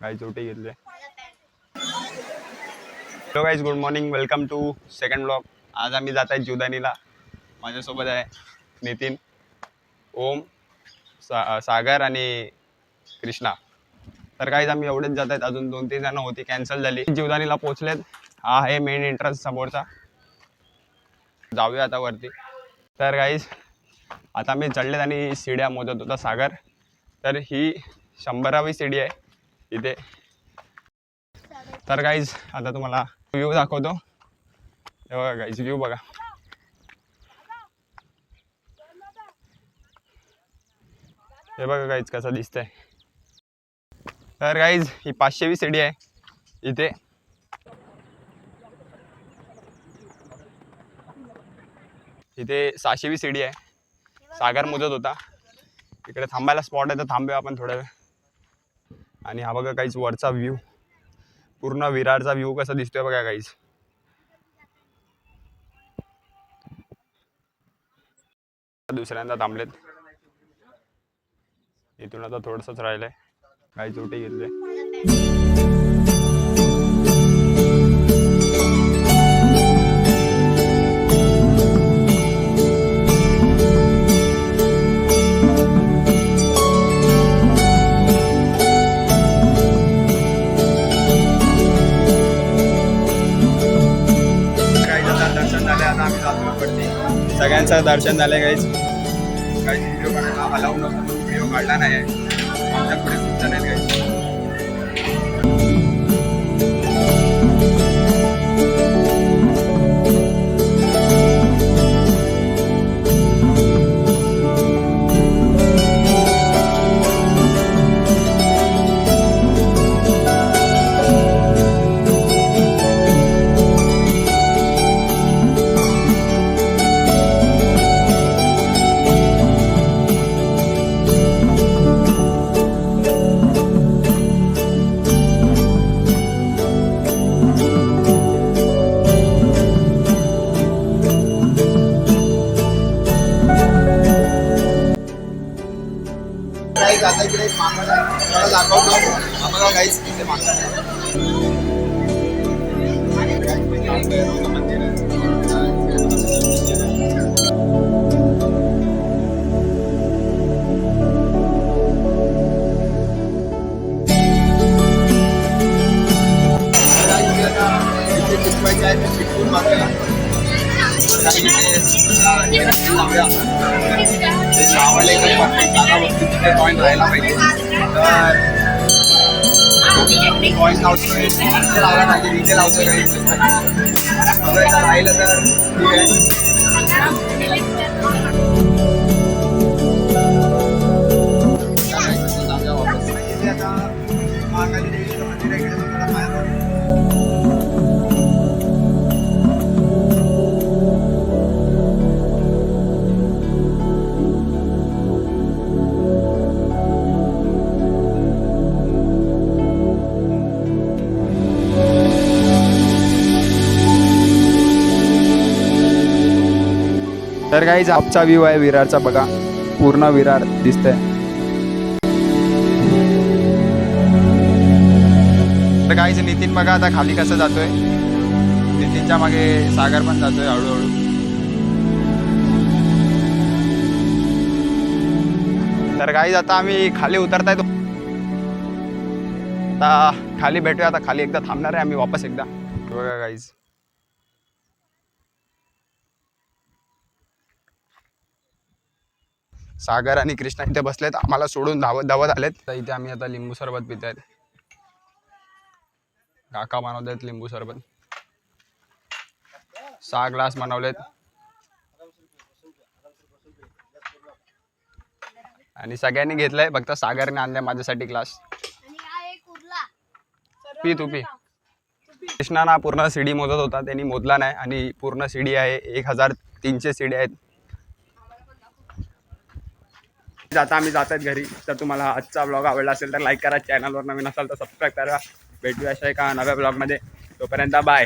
काही चोटी घेतले. Hello guys, good morning, welcome to second blog. आज आम्ही जात आहे जीवदानीला. माझ्यासोबत आहे नितीन, ओम, सागर आणि कृष्णा. तर काहीच आम्ही एवढेच जात आहेत. अजून 2-3 जण होती, कॅन्सल झाली. जीवदानीला पोहोचलेत. हा आहे मेन एंट्रन्स समोरचा. जाऊया आता वरती. तर काहीच आता मी चढलेत आणि सीड्या मोजत होता सागर. तर ही 100वी सीडी आहे इथे. तर गाईज आता तुम्हाला व्ह्यू दाखवतो. हे बघा गाईज, व्ह्यू बघा. हे बघा गाईज कसं दिसतंय. तर गाईज ही 500वी सीडी आहे इथे. इथे 600वी सीडी आहे. सागर मोजत होता. इकडे थांबायला स्पॉट आहे तर थांबूया आपण थोडा वेळ. आणि हा बघा काहीच वरचा व्ह्यू, पूर्ण विरारचा व्ह्यू कसा दिसतोय बघा काहीच. दुसऱ्यांदा थांबलेत. इथून आता थोडंसंच राहिलंय. काही चोटी घेतले. सगळ्यांचं दर्शन झालं. काहीच व्हिडिओ काढायला अलाउड नव्हतं, पण व्हिडिओ काढला नाही. आमच्या पुढे खूप जण आहेत काही. आता इकडे मागं दाखवतो आम्हाला काहीच तिथे शिकवायचं आहे. ते शिकवून मागला पॉईंट राहायला पाहिजे. तर पॉईंट लावतो इथे लावला पाहिजे, इथे लावतो राहिलं तर ठीक आहे. आता महाकाली देवीचं मंदिर आहे इकडे तुम्हाला पाहायला. तर काहीच आजचा व्ह्यू आहे विरारचा. बघा पूर्ण विरार दिसतंय. तर काहीच नितीन बघा आता खाली कसं जातोय. नितीनच्या मागे सागर पण जातोय हळूहळू. तर काहीच आता आम्ही खाली उतरताय. आता खाली भेटूया. आता खाली एकदा थांबणार आहे आम्ही वापस एकदा. बघा काहीच सागर आणि कृष्णा इथे बसलेत. आम्हाला सोडून धावत आलेत. तर इथे आम्ही आता लिंबू सरबत पित आहेत. काका बनवत आहेत लिंबू सरबत. 6 ग्लास बनवलेत. आणि सगळ्यांनी घेतलंय, फक्त सागरने आणलाय माझ्यासाठी ग्लास. पी तू पी. कृष्णा ना पूर्ण सीडी मोजत होता, त्यांनी मोजला नाही. आणि पूर्ण सीडी आहे 1300 सीडी आहेत. आता आम्ही जात आहेत घरी. तर तुम्हाला आजचा ब्लॉग आवडला असेल तर लाईक करा. चॅनलवर नवीन असाल तर सबस्क्राईब करा. भेटूया अशा एका नव्या ब्लॉगमध्ये. तोपर्यंत बाय.